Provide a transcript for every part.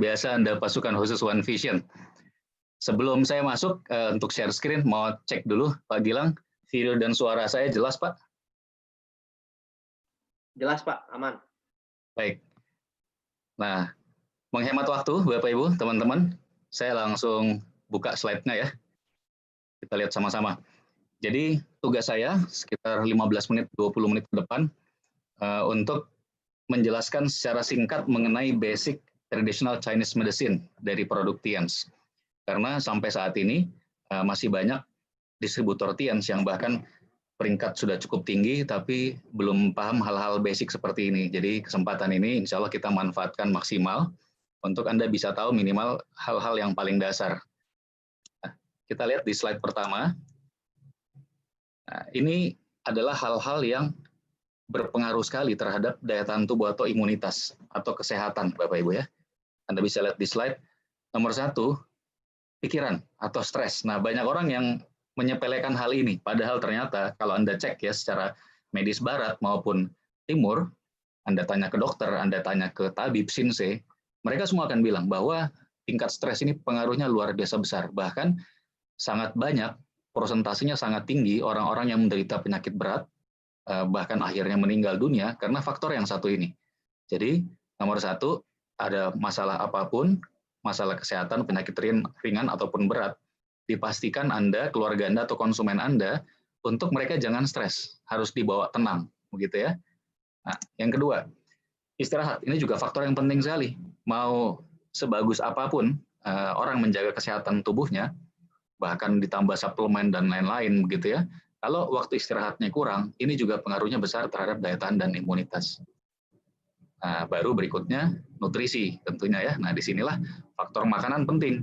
biasa Anda pasukan khusus One Vision. Sebelum saya masuk untuk share screen, mau cek dulu Pak Gilang, video dan suara saya jelas Pak? Jelas Pak, aman. Baik. Nah, menghemat waktu Bapak Ibu, teman-teman, saya langsung buka slide-nya ya. Kita lihat sama-sama. Jadi tugas saya sekitar 15 menit, 20 menit ke depan untuk menjelaskan secara singkat mengenai basic traditional Chinese medicine dari produk Tians. Karena sampai saat ini masih banyak distributor Tians yang bahkan peringkat sudah cukup tinggi tapi belum paham hal-hal basic seperti ini. Jadi kesempatan ini insya Allah kita manfaatkan maksimal untuk Anda bisa tahu minimal hal-hal yang paling dasar. Nah, kita lihat di slide pertama. Nah, ini adalah hal-hal yang berpengaruh sekali terhadap daya tahan tubuh atau imunitas atau kesehatan, Bapak Ibu ya. Anda bisa lihat di slide. Nomor 1, pikiran atau stres. Nah, banyak orang yang menyepelekan hal ini, padahal ternyata kalau Anda cek ya secara medis barat maupun timur, Anda tanya ke dokter, Anda tanya ke tabib, shinsei, mereka semua akan bilang bahwa tingkat stres ini pengaruhnya luar biasa besar. Bahkan sangat banyak, prosentasenya sangat tinggi orang-orang yang menderita penyakit berat, bahkan akhirnya meninggal dunia karena faktor yang satu ini. Jadi nomor 1, ada masalah apapun, masalah kesehatan, penyakit ringan ataupun berat, dipastikan Anda, keluarga Anda atau konsumen Anda untuk mereka jangan stres, harus dibawa tenang, begitu ya. Nah, yang kedua, istirahat. Ini juga faktor yang penting sekali. Mau sebagus apapun orang menjaga kesehatan tubuhnya, bahkan ditambah suplemen dan lain-lain begitu ya. Kalau waktu istirahatnya kurang, ini juga pengaruhnya besar terhadap daya tahan dan imunitas. Nah, baru berikutnya nutrisi tentunya ya. Nah, disinilah faktor makanan penting.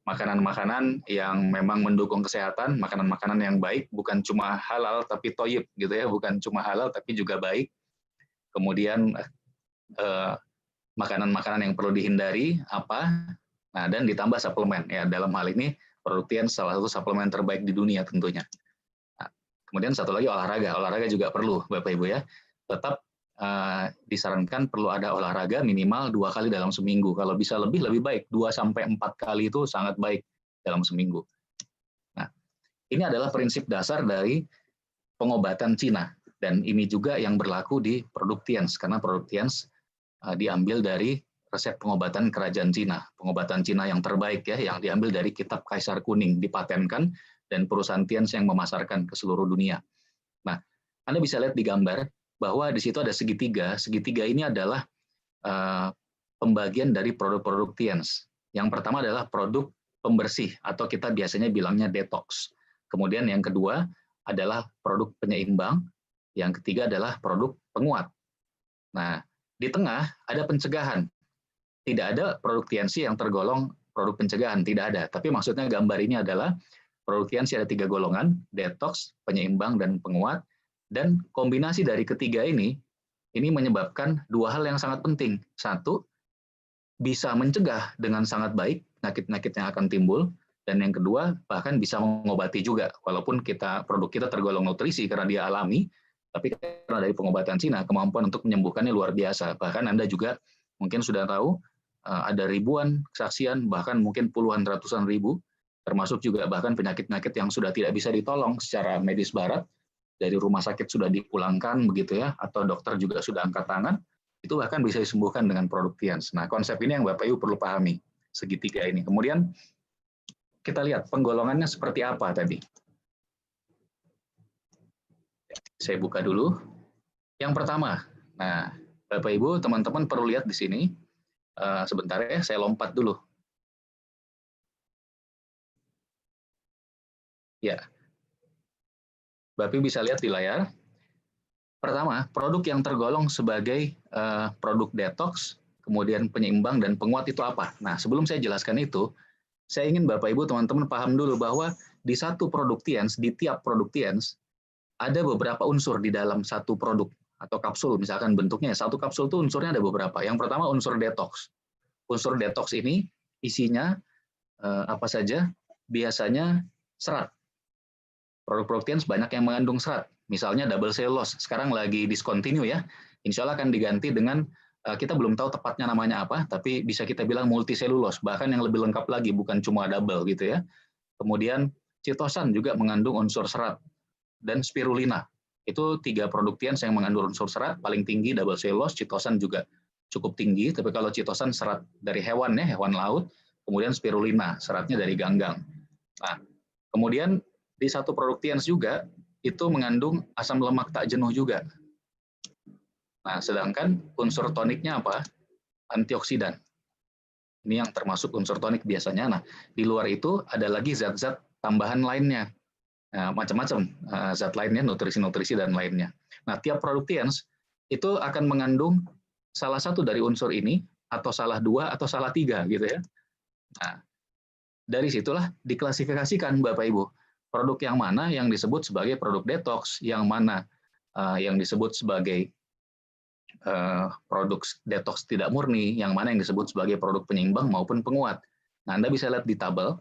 Makanan-makanan yang memang mendukung kesehatan, makanan-makanan yang baik, bukan cuma halal tapi toyib gitu ya, bukan cuma halal tapi juga baik. Kemudian makanan-makanan yang perlu dihindari apa? Nah, dan ditambah suplemen ya. Dalam hal ini produk Tians salah satu suplemen terbaik di dunia tentunya. Nah, kemudian satu lagi olahraga. Olahraga juga perlu Bapak Ibu ya. Tetap disarankan perlu ada olahraga minimal 2 kali dalam seminggu. Kalau bisa lebih baik. 2-4 kali itu sangat baik dalam seminggu. Nah, ini adalah prinsip dasar dari pengobatan Cina. Dan ini juga yang berlaku di produk Tians. Karena produk Tians diambil dari resep pengobatan kerajaan Cina. Pengobatan Cina yang terbaik ya, yang diambil dari kitab Kaisar Kuning, dipatenkan, dan perusahaan Tians yang memasarkan ke seluruh dunia. Nah, Anda bisa lihat di gambar, bahwa di situ ada segitiga. Segitiga ini adalah pembagian dari produk-produk Tians. Yang pertama adalah produk pembersih atau kita biasanya bilangnya detox. Kemudian yang kedua adalah produk penyeimbang. Yang ketiga adalah produk penguat. Nah, di tengah ada pencegahan. Tidak ada produk Tiansi yang tergolong produk pencegahan, tidak ada. Tapi maksudnya gambar ini adalah produk Tiansi ada 3 golongan, detox, penyeimbang, dan penguat. Dan kombinasi dari ketiga ini menyebabkan 2 hal yang sangat penting. 1, bisa mencegah dengan sangat baik penyakit-penyakit yang akan timbul. Dan yang kedua, bahkan bisa mengobati juga. Walaupun produk kita tergolong nutrisi karena dia alami, tapi karena dari pengobatan Cina, kemampuan untuk menyembuhkannya luar biasa. Bahkan Anda juga mungkin sudah tahu, ada ribuan kesaksian, bahkan mungkin puluhan ratusan ribu, termasuk juga bahkan penyakit-penyakit yang sudah tidak bisa ditolong secara medis barat, dari rumah sakit sudah dipulangkan begitu ya, atau dokter juga sudah angkat tangan, itu bahkan bisa disembuhkan dengan produk Tians. Nah, konsep ini yang Bapak Ibu perlu pahami, segitiga ini. Kemudian kita lihat penggolongannya seperti apa tadi. Saya buka dulu. Yang pertama, nah Bapak Ibu, teman-teman perlu lihat di sini. Sebentar ya, saya lompat dulu. Ya, Bapak Ibu bisa lihat di layar. Pertama, produk yang tergolong sebagai produk detox, kemudian penyeimbang dan penguat itu apa? Nah, sebelum saya jelaskan itu, saya ingin Bapak Ibu teman-teman paham dulu bahwa di satu produk Tians, di tiap produk Tians, ada beberapa unsur di dalam satu produk atau kapsul, misalkan bentuknya satu kapsul itu unsurnya ada beberapa. Yang pertama unsur detox. Unsur detox ini isinya apa saja? Biasanya serat. Produk-produk Tians banyak yang mengandung serat. Misalnya double cellulose, sekarang lagi discontinue ya. Insya Allah akan diganti dengan kita belum tahu tepatnya namanya apa, tapi bisa kita bilang multiselulos, bahkan yang lebih lengkap lagi, bukan cuma double gitu ya. Kemudian chitosan juga mengandung unsur serat, dan spirulina. Itu 3 produk tians yang mengandung unsur serat, paling tinggi double cellulose, chitosan juga cukup tinggi, tapi kalau chitosan serat dari hewan ya, hewan laut, kemudian spirulina, seratnya dari ganggang. Nah, kemudian di satu produk tians juga, itu mengandung asam lemak tak jenuh juga. Nah, sedangkan unsur toniknya apa? Antioksidan. Ini yang termasuk unsur tonik biasanya. Nah, di luar itu ada lagi zat-zat tambahan lainnya. Nah, macam-macam zat lainnya, nutrisi-nutrisi dan lainnya. Nah, tiap produk tians itu akan mengandung salah satu dari unsur ini, atau salah 2, atau salah 3, gitu ya. Nah, dari situlah diklasifikasikan, Bapak Ibu. Produk yang mana yang disebut sebagai produk detox, yang mana yang disebut sebagai produk detox tidak murni, yang mana yang disebut sebagai produk penyeimbang maupun penguat. Nah, Anda bisa lihat di tabel,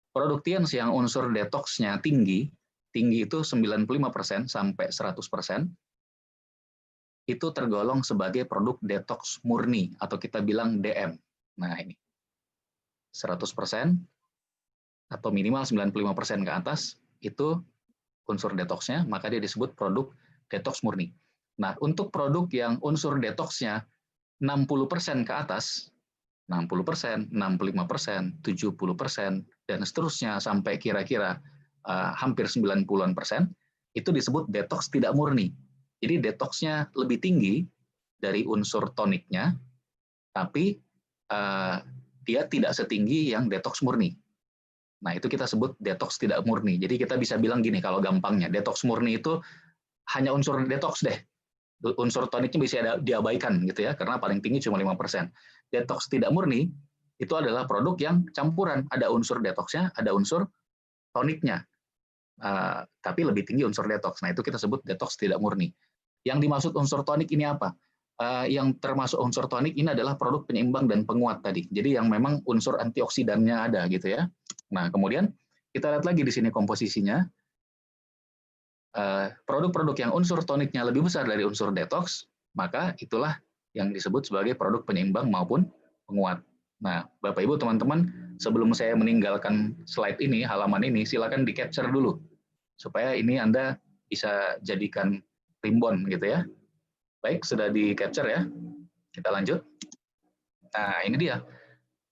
produk tians yang unsur detoxnya tinggi itu 95% sampai 100%, itu tergolong sebagai produk detox murni, atau kita bilang DM. Nah, ini 100% atau minimal 95% ke atas, itu unsur detoxnya, maka dia disebut produk detox murni. Nah, untuk produk yang unsur detoxnya 60% ke atas, 60%, 65%, 70%, dan seterusnya sampai kira-kira hampir 90%, itu disebut detox tidak murni. Jadi detoxnya lebih tinggi dari unsur toniknya, tapi dia tidak setinggi yang detox murni. Nah, itu kita sebut detox tidak murni. Jadi kita bisa bilang gini kalau gampangnya, detox murni itu hanya unsur detox deh. Unsur toniknya bisa diabaikan gitu ya, karena paling tinggi cuma 5%. Detox tidak murni itu adalah produk yang campuran, ada unsur detoxnya, ada unsur toniknya. Tapi lebih tinggi unsur detox. Nah, itu kita sebut detox tidak murni. Yang dimaksud unsur tonik ini apa? Yang termasuk unsur tonik ini adalah produk penyeimbang dan penguat tadi. Jadi yang memang unsur antioksidannya ada gitu ya. Nah, kemudian kita lihat lagi di sini komposisinya. Produk-produk yang unsur toniknya lebih besar dari unsur detox, maka itulah yang disebut sebagai produk penyeimbang maupun penguat. Nah, Bapak Ibu teman-teman, sebelum saya meninggalkan slide ini, halaman ini, silakan di-capture dulu supaya ini Anda bisa jadikan primbon gitu ya. Baik, sudah di-capture ya. Kita lanjut. Nah, ini dia.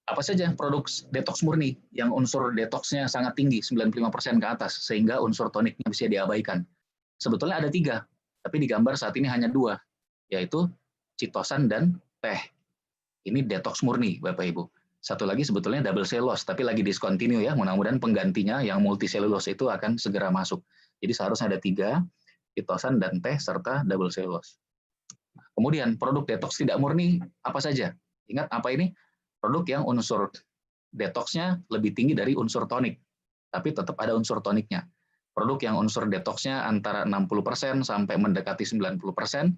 Apa saja produk detox murni yang unsur detoxnya sangat tinggi, 95% ke atas, sehingga unsur toniknya bisa diabaikan. Sebetulnya ada 3, tapi di gambar saat ini hanya 2, yaitu chitosan dan teh. Ini detox murni, Bapak Ibu. Satu lagi sebetulnya double cellulose, tapi lagi discontinue ya, mudah-mudahan penggantinya yang multicellulose itu akan segera masuk. Jadi seharusnya ada 3, chitosan dan teh, serta double cellulose. Kemudian produk detox tidak murni apa saja? Ingat apa ini? Produk yang unsur detoxnya lebih tinggi dari unsur tonik, tapi tetap ada unsur toniknya. Produk yang unsur detoxnya antara 60% sampai mendekati 90%,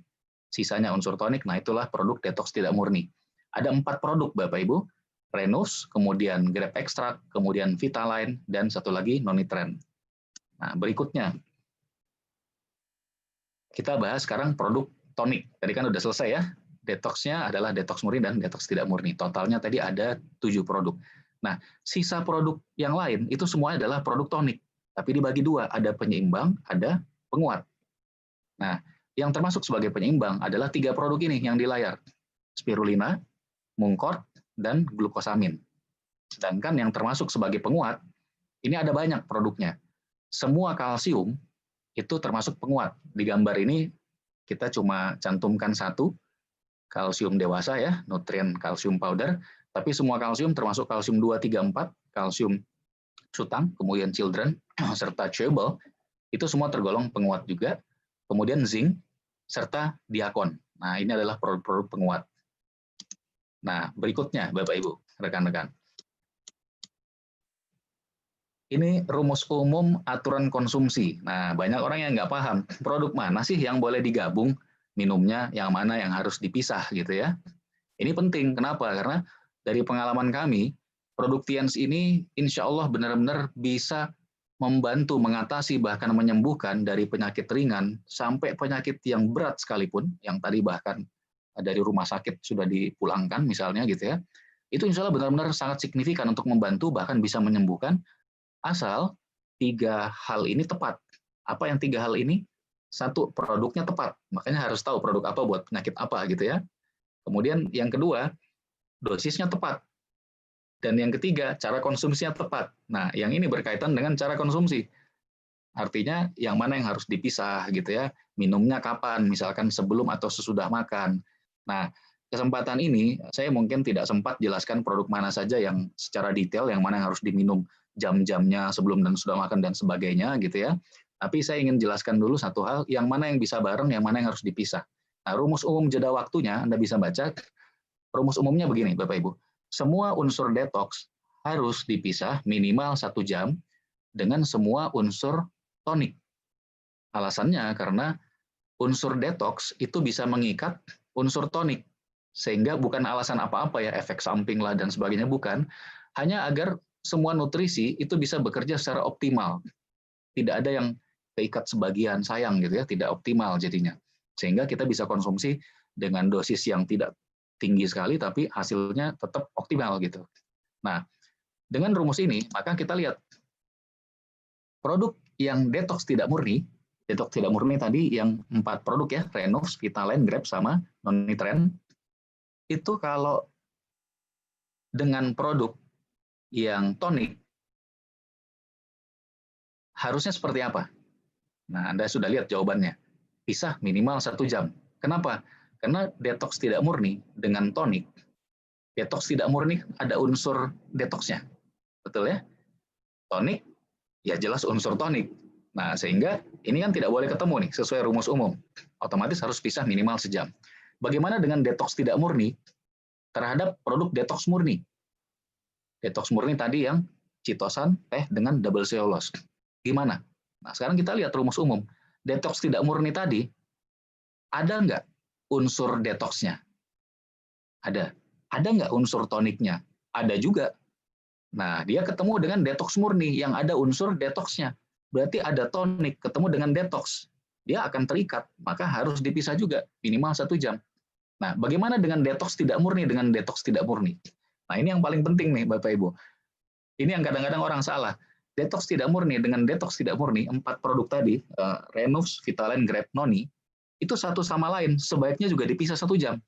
sisanya unsur tonik, nah itulah produk detox tidak murni. Ada 4 produk Bapak Ibu, Renus, kemudian Grape Extract, kemudian Vitaline, dan satu lagi Nonitren. Nah, berikutnya, kita bahas sekarang produk tonik. Tadi kan udah selesai ya, detoxnya adalah detox murni dan detox tidak murni. Totalnya tadi ada 7 produk. Nah, sisa produk yang lain itu semuanya adalah produk tonik. Tapi dibagi 2, ada penyeimbang, ada penguat. Nah, yang termasuk sebagai penyeimbang adalah 3 produk ini yang di layar. Spirulina, mungkort, dan glukosamin. Sedangkan yang termasuk sebagai penguat, ini ada banyak produknya. Semua kalsium itu termasuk penguat. Di gambar ini kita cuma cantumkan 1, kalsium dewasa ya, nutrien kalsium powder, tapi semua kalsium termasuk kalsium 2, 3, 4, kalsium sutang, kemudian children, serta chewable, itu semua tergolong penguat juga, kemudian zinc, serta diakon. Nah, ini adalah produk-produk penguat. Nah, berikutnya Bapak Ibu, rekan-rekan. Ini rumus umum aturan konsumsi. Nah, banyak orang yang nggak paham, produk mana sih yang boleh digabung minumnya, yang mana yang harus dipisah gitu ya. Ini penting, kenapa? Karena dari pengalaman kami, produk Tians ini insya Allah benar-benar bisa membantu mengatasi bahkan menyembuhkan dari penyakit ringan sampai penyakit yang berat sekalipun, yang tadi bahkan dari rumah sakit sudah dipulangkan misalnya gitu ya, itu insya Allah benar-benar sangat signifikan untuk membantu bahkan bisa menyembuhkan asal 3 hal ini tepat. Apa yang 3 hal ini? 1, produknya tepat, makanya harus tahu produk apa buat penyakit apa gitu ya. Kemudian yang kedua, dosisnya tepat. Dan yang ketiga, cara konsumsinya tepat. Nah, yang ini berkaitan dengan cara konsumsi. Artinya yang mana yang harus dipisah gitu ya, minumnya kapan, misalkan sebelum atau sesudah makan. Nah, kesempatan ini saya mungkin tidak sempat jelaskan produk mana saja yang secara detail, yang mana yang harus diminum jam-jamnya sebelum dan sudah makan dan sebagainya gitu ya. Tapi saya ingin jelaskan dulu satu hal, yang mana yang bisa bareng, yang mana yang harus dipisah. Nah, rumus umum jeda waktunya Anda bisa baca. Rumus umumnya begini, Bapak Ibu. Semua unsur detox harus dipisah minimal 1 jam dengan semua unsur tonik. Alasannya karena unsur detox itu bisa mengikat unsur tonik. Sehingga bukan alasan apa-apa ya, efek samping lah dan sebagainya, bukan. Hanya agar semua nutrisi itu bisa bekerja secara optimal. Tidak ada yang keikat sebagian, sayang gitu ya, tidak optimal jadinya. Sehingga kita bisa konsumsi dengan dosis yang tidak tinggi sekali, tapi hasilnya tetap optimal gitu. Nah, dengan rumus ini, maka kita lihat produk yang detox tidak murni tadi yang 4 produk ya, Renux, Vitaline, Grab, sama Non-Nitren, itu kalau dengan produk yang tonik, harusnya seperti apa? Nah, Anda sudah lihat jawabannya. Pisah minimal 1 jam. Kenapa? Karena detox tidak murni dengan tonik. Detox tidak murni ada unsur detoxnya. Betul ya? Tonik, ya jelas unsur tonik. Nah, sehingga ini kan tidak boleh ketemu nih, sesuai rumus umum. Otomatis harus pisah minimal sejam. Bagaimana dengan detox tidak murni terhadap produk detox murni? Detox murni tadi yang chitosan, teh dengan double cellulose. Gimana? Nah, sekarang kita lihat rumus umum. Detox tidak murni tadi, ada nggak unsur detoxnya? Ada. Ada nggak unsur toniknya? Ada juga. Nah, dia ketemu dengan detox murni yang ada unsur detoxnya. Berarti ada tonik ketemu dengan detox. Dia akan terikat, maka harus dipisah juga, minimal 1 jam. Nah, bagaimana dengan detox tidak murni dengan detox tidak murni? Nah, ini yang paling penting nih, Bapak Ibu. Ini yang kadang-kadang orang salah. Detox tidak murni dengan detox tidak murni, 4 produk tadi, Renux, Vitaline, Grab, Noni, itu satu sama lain, sebaiknya juga dipisah 1 jam.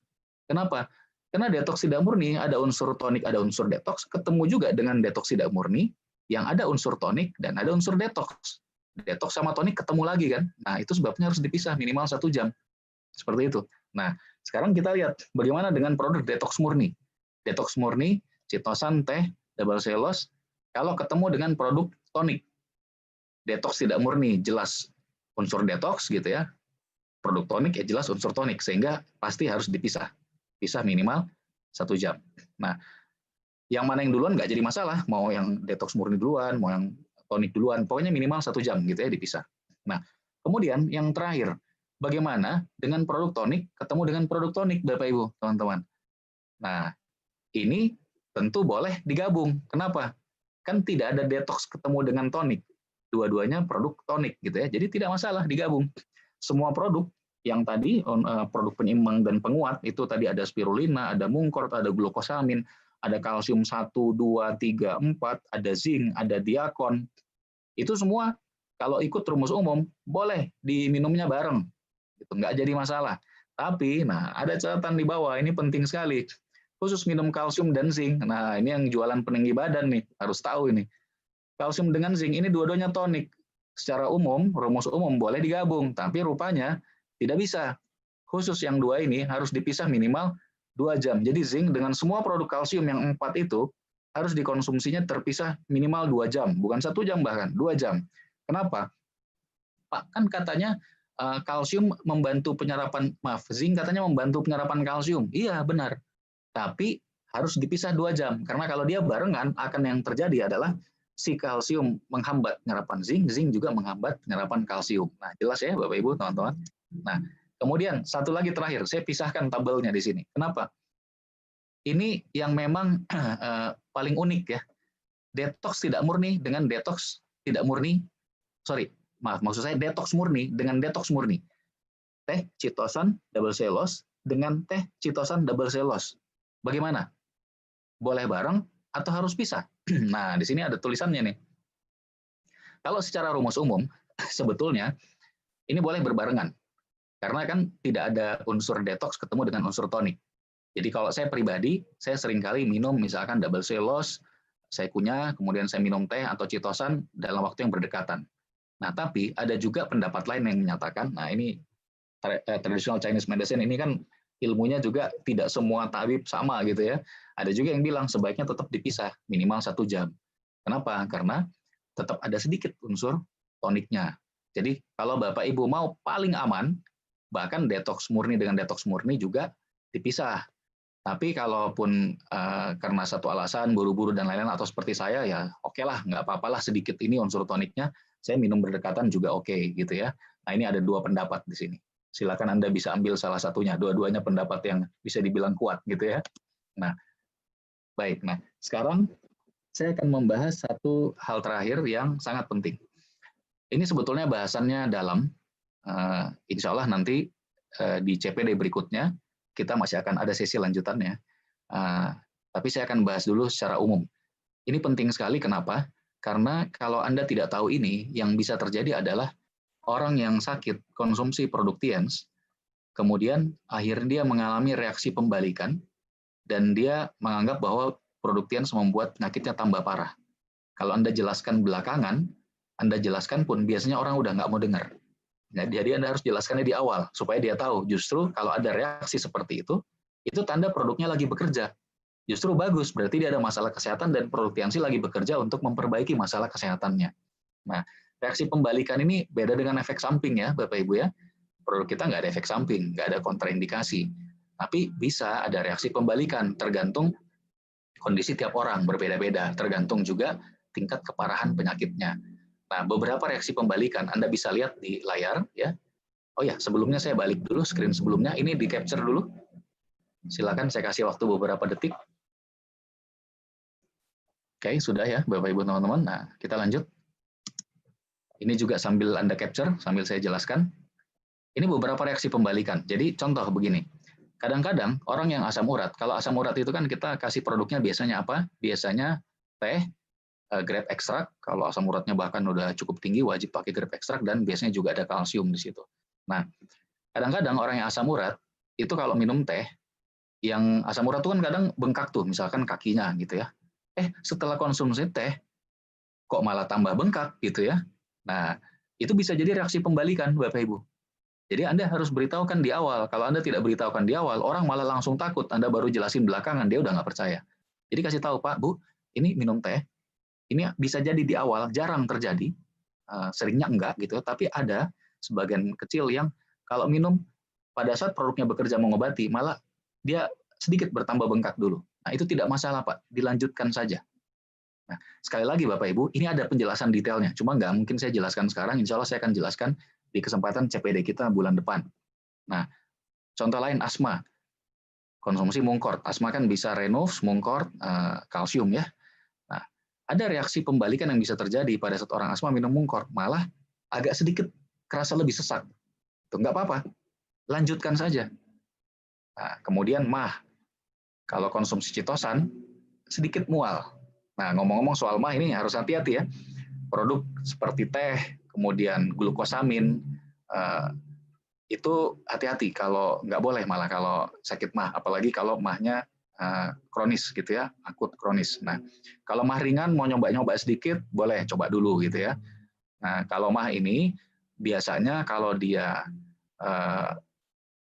Kenapa? Karena detox tidak murni, ada unsur tonik, ada unsur detox, ketemu juga dengan detox tidak murni, yang ada unsur tonik dan ada unsur detox. Detox sama tonik ketemu lagi kan? Nah, itu sebabnya harus dipisah minimal 1 jam. Seperti itu. Nah, sekarang kita lihat bagaimana dengan produk detox murni. Detox murni, chitosan, teh, double cellulose, kalau ketemu dengan produk tonik. Detox tidak murni, jelas unsur detox gitu ya. Produk tonik ya jelas unsur tonik, sehingga pasti harus dipisah. Pisah minimal 1 jam. Nah, yang mana yang duluan nggak jadi masalah, mau yang detox murni duluan, mau yang tonik duluan, pokoknya minimal 1 jam gitu ya dipisah. Nah, kemudian yang terakhir, bagaimana dengan produk tonik ketemu dengan produk tonik, Bapak Ibu, teman-teman. Nah, ini tentu boleh digabung. Kenapa? Kan tidak ada detox ketemu dengan tonik. Dua-duanya produk tonik gitu ya. Jadi tidak masalah digabung. Semua produk yang tadi produk penyeimbang dan penguat itu tadi ada spirulina, ada mungkort, ada glukosamin, ada kalsium 1, 2, 3, 4, ada zinc, ada diakon. Itu semua kalau ikut rumus umum boleh diminumnya bareng. Itu nggak jadi masalah. Tapi nah ada catatan di bawah, ini penting sekali. Khusus minum kalsium dan zinc. Nah, ini yang jualan peninggi badan nih, harus tahu ini. Kalsium dengan zinc ini dua-duanya tonik. Secara umum, rumus umum boleh digabung, tapi rupanya tidak bisa. Khusus yang 2 ini harus dipisah minimal 2 jam. Jadi zinc dengan semua produk kalsium yang 4 itu harus dikonsumsinya terpisah minimal 2 jam, bukan 1 jam bahkan, 2 jam. Kenapa? Pak, kan katanya kalsium membantu penyerapan, zinc katanya membantu penyerapan kalsium. Iya, benar. Tapi harus dipisah 2 jam, karena kalau dia barengan akan yang terjadi adalah si kalsium menghambat penyerapan zinc, zinc juga menghambat penyerapan kalsium. Nah, jelas ya Bapak Ibu, teman-teman. Nah, kemudian satu lagi terakhir, saya pisahkan tabelnya di sini. Kenapa? Ini yang memang paling unik ya. Detox tidak murni dengan detox tidak murni. Maksud saya detox murni dengan detox murni. Teh, chitosan, double cellulose, dengan teh citosan double cellulose. Bagaimana? Boleh bareng atau harus pisah? Nah, di sini ada tulisannya nih. Kalau secara rumus umum, sebetulnya ini boleh berbarengan. Karena kan tidak ada unsur detox ketemu dengan unsur tonik. Jadi kalau saya pribadi, saya seringkali minum misalkan double cellulose, saya kunyah, kemudian saya minum teh atau citosan dalam waktu yang berdekatan. Nah, tapi ada juga pendapat lain yang menyatakan, nah ini traditional Chinese medicine ini kan ilmunya juga tidak semua tabib sama gitu ya. Ada juga yang bilang sebaiknya tetap dipisah minimal 1 jam. Kenapa? Karena tetap ada sedikit unsur toniknya. Jadi kalau Bapak Ibu mau paling aman, bahkan detox murni dengan detox murni juga dipisah. Tapi kalaupun karena satu alasan buru-buru dan lain-lain atau seperti saya ya oke lah, nggak apa-apalah sedikit ini unsur toniknya, saya minum berdekatan juga oke gitu ya. Nah ini ada 2 pendapat di sini. Silakan Anda bisa ambil salah satunya, dua-duanya pendapat yang bisa dibilang kuat gitu ya. Nah, baik. Nah, sekarang saya akan membahas satu hal terakhir yang sangat penting. Ini sebetulnya bahasannya dalam, insya Allah nanti di CPD berikutnya kita masih akan ada sesi lanjutannya. Tapi saya akan bahas dulu secara umum. Ini penting sekali, kenapa? Karena kalau Anda tidak tahu ini, yang bisa terjadi adalah orang yang sakit konsumsi produk TIENS, kemudian akhirnya dia mengalami reaksi pembalikan, dan dia menganggap bahwa produk TIENS membuat penyakitnya tambah parah. Kalau Anda jelaskan belakangan, Anda jelaskan pun biasanya orang udah nggak mau dengar. Nah, jadi Anda harus jelaskannya di awal, supaya dia tahu justru kalau ada reaksi seperti itu tanda produknya lagi bekerja. Justru bagus, berarti dia ada masalah kesehatan dan produk TIENS lagi bekerja untuk memperbaiki masalah kesehatannya. Nah, reaksi pembalikan ini beda dengan efek samping ya, Bapak Ibu ya. Produk kita nggak ada efek samping, nggak ada kontraindikasi. Tapi bisa ada reaksi pembalikan, tergantung kondisi tiap orang berbeda-beda, tergantung juga tingkat keparahan penyakitnya. Nah, beberapa reaksi pembalikan Anda bisa lihat di layar ya. Oh ya, sebelumnya saya balik dulu screen sebelumnya, ini di capture dulu. Silakan saya kasih waktu beberapa detik. Oke, sudah ya Bapak Ibu teman-teman. Nah, kita lanjut. Ini juga sambil Anda capture, sambil saya jelaskan. Ini beberapa reaksi pembalikan. Jadi contoh begini. Kadang-kadang orang yang asam urat, kalau asam urat itu kan kita kasih produknya biasanya apa? Biasanya teh, grape ekstrak. Kalau asam uratnya bahkan udah cukup tinggi, wajib pakai grape ekstrak, dan biasanya juga ada kalsium di situ. Nah, kadang-kadang orang yang asam urat, itu kalau minum teh, yang asam urat itu kan kadang bengkak tuh, misalkan kakinya gitu ya. Setelah konsumsi teh, kok malah tambah bengkak gitu ya. Nah, itu bisa jadi reaksi pembalikan, Bapak Ibu. Jadi Anda harus beritahukan di awal. Kalau Anda tidak beritahukan di awal, orang malah langsung takut. Anda baru jelasin belakangan, dia udah nggak percaya. Jadi kasih tahu, Pak, Bu, ini minum teh, ini bisa jadi di awal, jarang terjadi, seringnya enggak gitu, tapi ada sebagian kecil yang kalau minum pada saat produknya bekerja mengobati, malah dia sedikit bertambah bengkak dulu. Nah, itu tidak masalah, Pak, dilanjutkan saja. Nah, sekali lagi Bapak Ibu, ini ada penjelasan detailnya, cuma nggak mungkin saya jelaskan sekarang, insya Allah saya akan jelaskan di kesempatan CPD kita bulan depan. Nah, contoh lain asma, konsumsi mungkort. Asma kan bisa renov, mungkort, kalsium ya. Nah, ada reaksi pembalikan yang bisa terjadi pada saat orang asma minum mungkort, malah agak sedikit kerasa lebih sesak. Itu nggak apa-apa, lanjutkan saja. Nah, kemudian mah, kalau konsumsi citosan, sedikit mual. Nah, ngomong-ngomong soal mah ini harus hati-hati ya. Produk seperti teh, kemudian glukosamin, itu hati-hati kalau nggak boleh malah kalau sakit mah, apalagi kalau mahnya kronis gitu ya, akut kronis. Nah, kalau mah ringan mau nyoba-nyoba sedikit, boleh coba dulu gitu ya. Nah, kalau mah ini biasanya kalau dia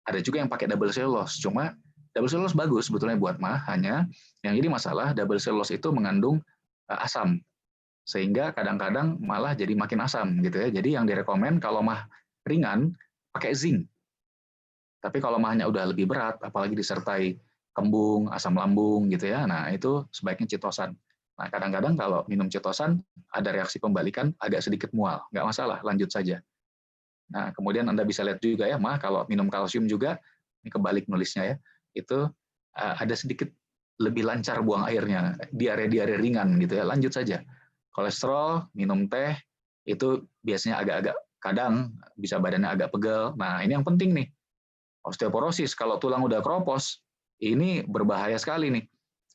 ada juga yang pakai double cellulose, cuma double cellulose bagus sebetulnya buat mah, hanya yang jadi masalah double cellulose itu mengandung asam, sehingga kadang-kadang malah jadi makin asam gitu ya. Jadi yang direkomend kalau mah ringan pakai zinc. Tapi kalau mahnya udah lebih berat, apalagi disertai kembung, asam lambung gitu ya, nah itu sebaiknya citosan. Nah kadang-kadang kalau minum citosan ada reaksi pembalikan agak sedikit mual, nggak masalah, lanjut saja. Nah kemudian Anda bisa lihat juga ya, mah kalau minum kalsium juga, ini kebalik nulisnya ya, itu ada sedikit lebih lancar buang airnya, diare-diare ringan gitu ya, lanjut saja. Kolesterol, minum teh, itu biasanya agak-agak kadang bisa badannya agak pegel. Nah ini yang penting nih, Osteoporosis, kalau tulang udah keropos, ini berbahaya sekali nih.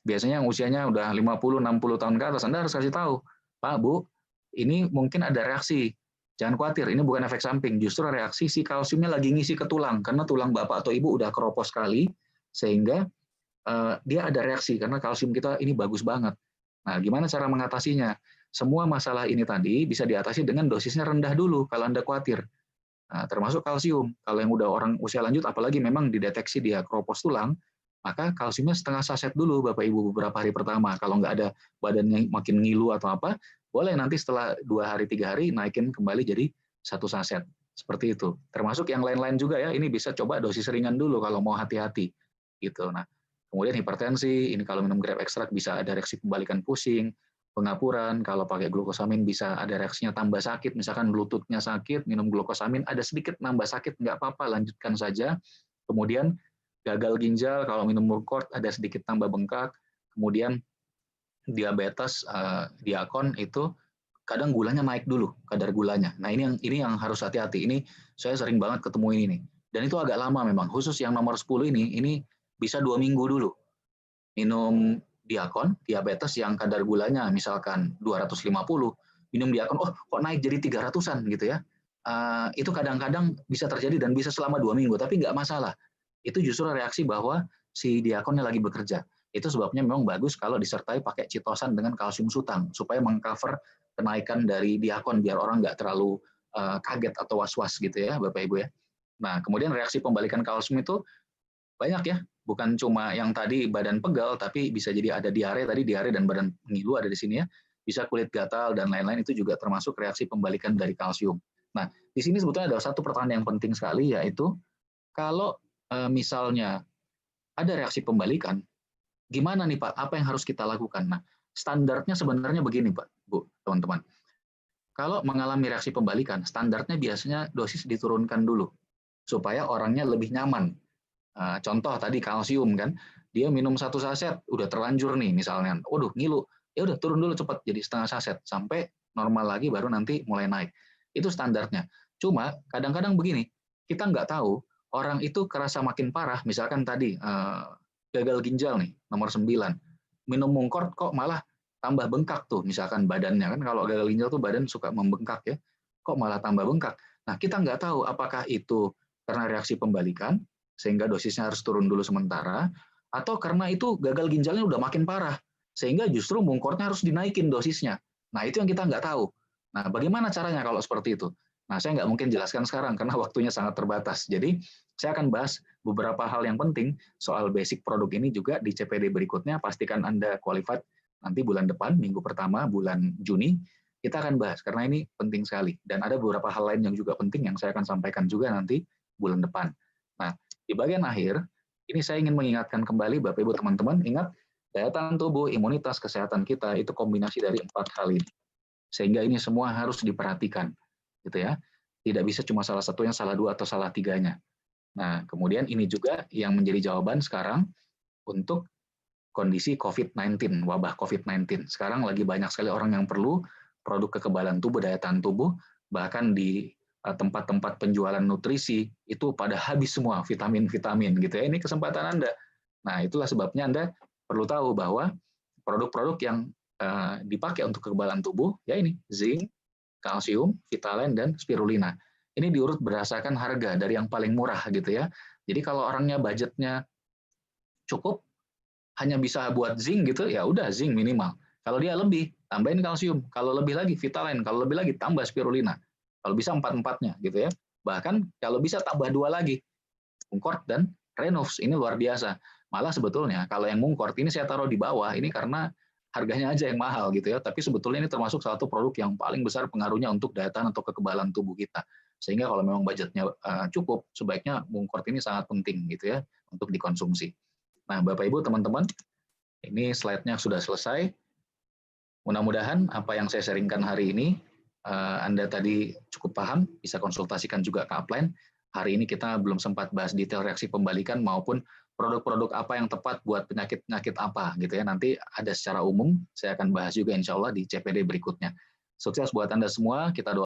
Biasanya yang usianya udah 50-60 tahun ke atas, Anda harus kasih tahu, Pak, Bu, ini mungkin ada reaksi. Jangan khawatir, ini bukan efek samping, justru reaksi si kalsiumnya lagi ngisi ke tulang, karena tulang bapak atau ibu udah keropos sekali, sehingga dia ada reaksi, karena kalsium kita ini bagus banget. Nah, gimana cara mengatasinya? Semua masalah ini tadi bisa diatasi dengan dosisnya rendah dulu, kalau Anda khawatir. Nah, termasuk kalsium. Kalau yang udah orang usia lanjut, apalagi memang dideteksi dia keropos tulang, maka kalsiumnya setengah saset dulu Bapak Ibu beberapa hari pertama. Kalau nggak ada badannya makin ngilu atau apa, boleh nanti setelah 2 hari 3 hari naikin kembali jadi 1 saset. Seperti itu. Termasuk yang lain-lain juga ya, ini bisa coba dosis ringan dulu kalau mau hati-hati. Gitu. Nah, kemudian hipertensi, ini kalau minum Grab ekstrak bisa ada reaksi pembalikan pusing, pengapuran, kalau pakai glukosamin bisa ada reaksinya tambah sakit, misalkan lututnya sakit, minum glukosamin ada sedikit nambah sakit, nggak apa-apa, lanjutkan saja. Kemudian gagal ginjal, kalau minum Murcort ada sedikit tambah bengkak. Kemudian diabetes, diakon itu kadang gulanya naik dulu, kadar gulanya. Nah ini yang harus hati-hati. Ini saya sering banget ketemu ini nih. Dan itu agak lama memang, khusus yang nomor 10 ini bisa 2 minggu dulu. Minum diakon, diabetes yang kadar gulanya misalkan 250, minum diakon, oh kok naik jadi 300-an gitu ya. Itu kadang-kadang bisa terjadi dan bisa selama 2 minggu, tapi nggak masalah. Itu justru reaksi bahwa si diakonnya lagi bekerja. Itu sebabnya memang bagus kalau disertai pakai citosan dengan kalsium sutang, supaya mengcover kenaikan dari diakon, biar orang nggak terlalu kaget atau was-was gitu ya Bapak Ibu ya. Nah kemudian reaksi pembalikan kalsium itu banyak ya, bukan cuma yang tadi badan pegal, tapi bisa jadi ada diare tadi, diare dan badan ngilu ada di sini ya, bisa kulit gatal dan lain-lain, itu juga termasuk reaksi pembalikan dari kalsium. Nah, di sini sebetulnya ada satu pertanyaan yang penting sekali, yaitu kalau misalnya ada reaksi pembalikan, gimana nih Pak, apa yang harus kita lakukan? Nah, standarnya sebenarnya begini Pak, Bu, teman-teman. Kalau mengalami reaksi pembalikan, standarnya biasanya dosis diturunkan dulu, supaya orangnya lebih nyaman. Contoh tadi kalsium kan, dia minum 1 saset, udah terlanjur nih misalnya, waduh ngilu, ya udah turun dulu cepat jadi setengah saset, sampai normal lagi baru nanti mulai naik. Itu standarnya. Cuma kadang-kadang begini, kita nggak tahu orang itu kerasa makin parah, misalkan tadi gagal ginjal nih, nomor 9, minum Mungkort kok malah tambah bengkak tuh, misalkan badannya kan, kalau gagal ginjal tuh badan suka membengkak ya, kok malah tambah bengkak. Nah kita nggak tahu apakah itu karena reaksi pembalikan, sehingga dosisnya harus turun dulu sementara, atau karena itu gagal ginjalnya udah makin parah, sehingga justru Mungkortnya harus dinaikin dosisnya. Nah itu yang kita nggak tahu. Nah bagaimana caranya kalau seperti itu? Nah saya nggak mungkin jelaskan sekarang karena waktunya sangat terbatas. Jadi saya akan bahas beberapa hal yang penting soal basic produk ini juga di CPD berikutnya. Pastikan Anda qualified nanti bulan depan, minggu pertama bulan Juni, kita akan bahas karena ini penting sekali. Dan ada beberapa hal lain yang juga penting yang saya akan sampaikan juga nanti bulan depan. Nah, di bagian akhir, ini saya ingin mengingatkan kembali Bapak Ibu teman-teman, ingat daya tahan tubuh, imunitas, kesehatan kita itu kombinasi dari 4 hal ini. Sehingga ini semua harus diperhatikan, gitu ya. Tidak bisa cuma salah satunya, salah 2 atau salah 3-nya. Nah, kemudian ini juga yang menjadi jawaban sekarang untuk kondisi COVID-19, wabah COVID-19. Sekarang lagi banyak sekali orang yang perlu produk kekebalan tubuh, daya tahan tubuh, bahkan di tempat-tempat penjualan nutrisi itu pada habis semua vitamin-vitamin gitu ya. Ini kesempatan Anda. Nah, itulah sebabnya Anda perlu tahu bahwa produk-produk yang dipakai untuk kekebalan tubuh ya ini zinc, kalsium, Vitalen dan spirulina. Ini diurut berdasarkan harga dari yang paling murah gitu ya. Jadi kalau orangnya budgetnya cukup hanya bisa buat zinc gitu, ya udah zinc minimal. Kalau dia lebih, tambahin kalsium. Kalau lebih lagi Vitalen, kalau lebih lagi tambah spirulina. Kalau bisa 4-4-nya gitu ya. Bahkan kalau bisa tambah 2 lagi, Mungkort dan Renov. Ini luar biasa. Malah sebetulnya kalau yang Mungkort ini saya taruh di bawah, ini karena harganya aja yang mahal gitu ya. Tapi sebetulnya ini termasuk satu produk yang paling besar pengaruhnya untuk daya tahan atau kekebalan tubuh kita. Sehingga kalau memang budgetnya cukup, sebaiknya Mungkort ini sangat penting gitu ya untuk dikonsumsi. Nah, Bapak Ibu, teman-teman, ini slide-nya sudah selesai. Mudah-mudahan apa yang saya sharingkan hari ini, Anda tadi cukup paham, bisa konsultasikan juga ke upline. Hari ini kita belum sempat bahas detail reaksi pembalikan maupun produk-produk apa yang tepat buat penyakit-penyakit apa gitu ya. Nanti ada secara umum, saya akan bahas juga insya Allah di CPD berikutnya. Sukses buat Anda semua, kita doakan